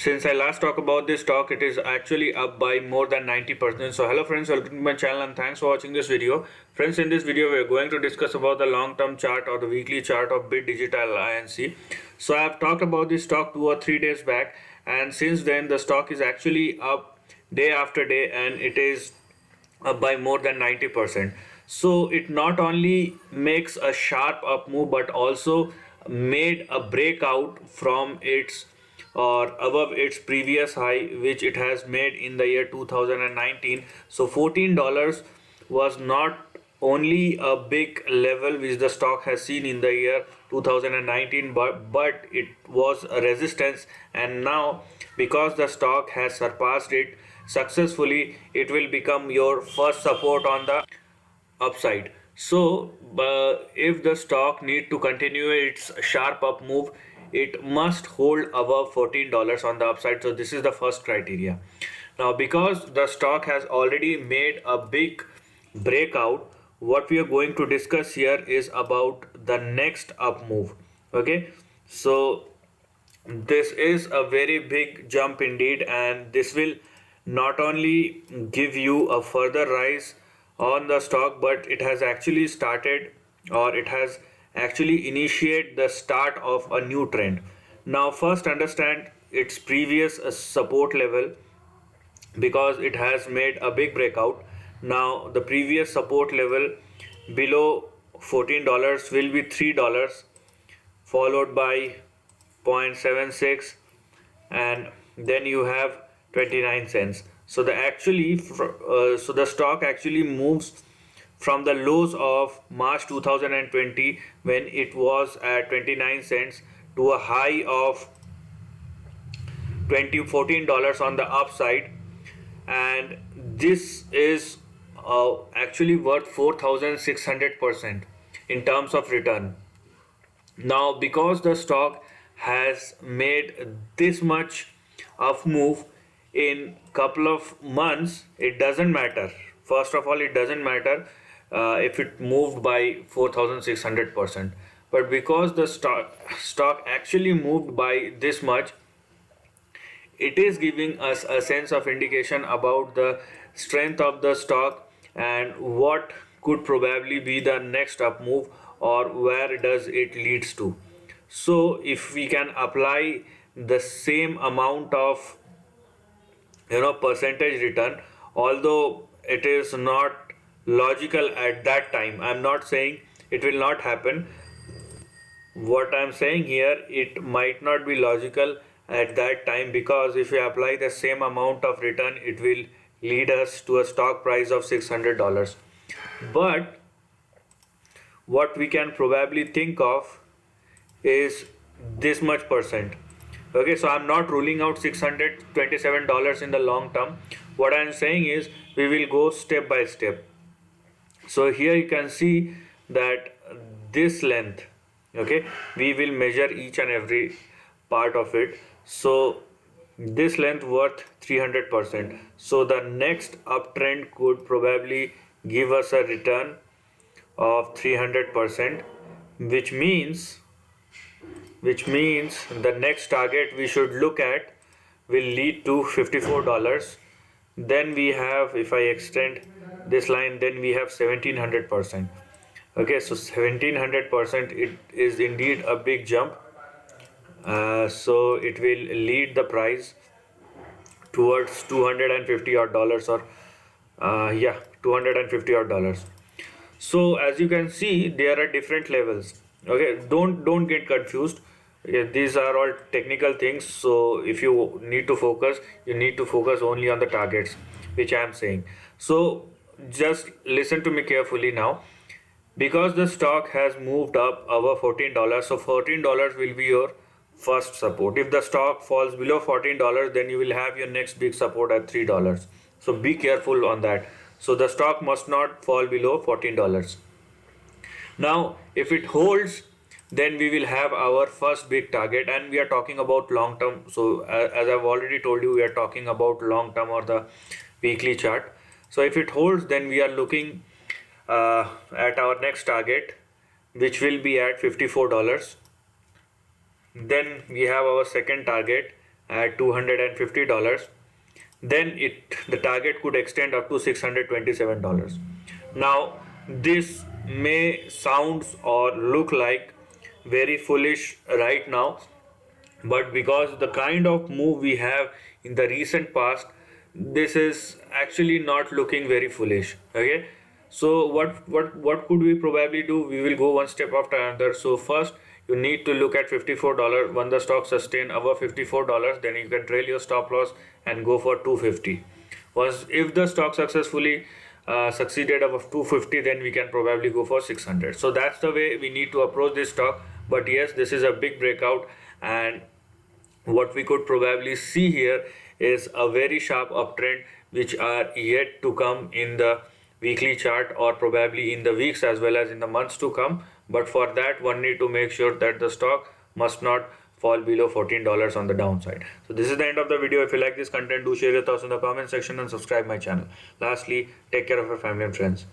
Since I last talked about this stock, it is actually up by more than 90%. So hello friends, welcome to my channel and thanks for watching this video. Friends, in this video we are going to discuss about the long-term chart or the weekly chart of Bit Digital INC. So I have talked about this stock 2 or 3 days back, and since then the stock is actually up day after day and it is up by more than 90%. So it not only makes a sharp up move but also made a breakout from its or above its previous high, which it has made in the year 2019. So $14 was not only a big level which the stock has seen in the year 2019, but it was a resistance, and now because the stock has surpassed it successfully, it will become your first support on the upside. So if the stock need to continue its sharp up move, it must hold above $14 on the upside. So this is the first criteria. Now because the stock has already made a big breakout, what we are going to discuss here is about the next up move. Okay, so this is a very big jump indeed, and this will not only give you a further rise on the stock, but it has actually started, or it has actually initiated the start of a new trend. Now first understand its previous support level, because it has made a big breakout. Now the previous support level below $14 will be $3, followed by 0.76, and then you have 29 cents. So the stock actually moves from the lows of March 2020, when it was at 29 cents, to a high of $14 on the upside, and this is actually worth 4,600% in terms of return. Now because the stock has made this much of move in couple of months, it doesn't matter. First of all, it doesn't matter if it moved by 4,600%, but because the stock actually moved by this much, it is giving us a sense of indication about the strength of the stock and what could probably be the next up move, or where does it leads to. So if we can apply the same amount of percentage return, although it is not logical at that time, I'm not saying it will not happen. What I'm saying here, it might not be logical at that time, because if we apply the same amount of return, it will lead us to a stock price of $600. But what we can probably think of is this much percent. Okay, so I'm not ruling out $627 in the long term. What I'm saying is we will go step by step. So here you can see that this length, okay, we will measure each and every part of it. So this length worth 300%. So the next uptrend could probably give us a return of 300%, which means the next target we should look at will lead to $54. Then we have, if I extend this line, then we have 1700%. Okay, so 1700%, it is indeed a big jump. So it will lead the price towards 250 odd dollars, or 250 odd dollars. So as you can see, there are different levels. Okay, don't get confused. These are all technical things, so if you need to focus, you need to focus only on the targets which I am saying. So just listen to me carefully now. Because the stock has moved up over $14, so $14 will be your first support. If the stock falls below $14, then you will have your next big support at $3. So be careful on that. So the stock must not fall below $14. Now if it holds, then we will have our first big target, and we are talking about long term. So as I've already told you, we are talking about long term or the weekly chart. So if it holds, then we are looking at our next target, which will be at $54. Then we have our second target, at $250, then the target could extend up to $627. Now this may sounds or look like very foolish right now, but because the kind of move we have in the recent past, this is actually not looking very foolish. Okay, so what could we probably do? We will go one step after another. So first you need to look at $54. When the stock sustain above $54, then you can trail your stop loss and go for 250. Once if the stock successfully succeeded above 250, then we can probably go for 600. So that's the way we need to approach this stock. But yes, this is a big breakout, and what we could probably see here is a very sharp uptrend which are yet to come in the weekly chart, or probably in the weeks as well as in the months to come. But for that, one need to make sure that the stock must not fall below $14 on the downside. So this is the end of the video. If you like this content, do share your thoughts in the comment section and subscribe my channel. Lastly, take care of your family and friends.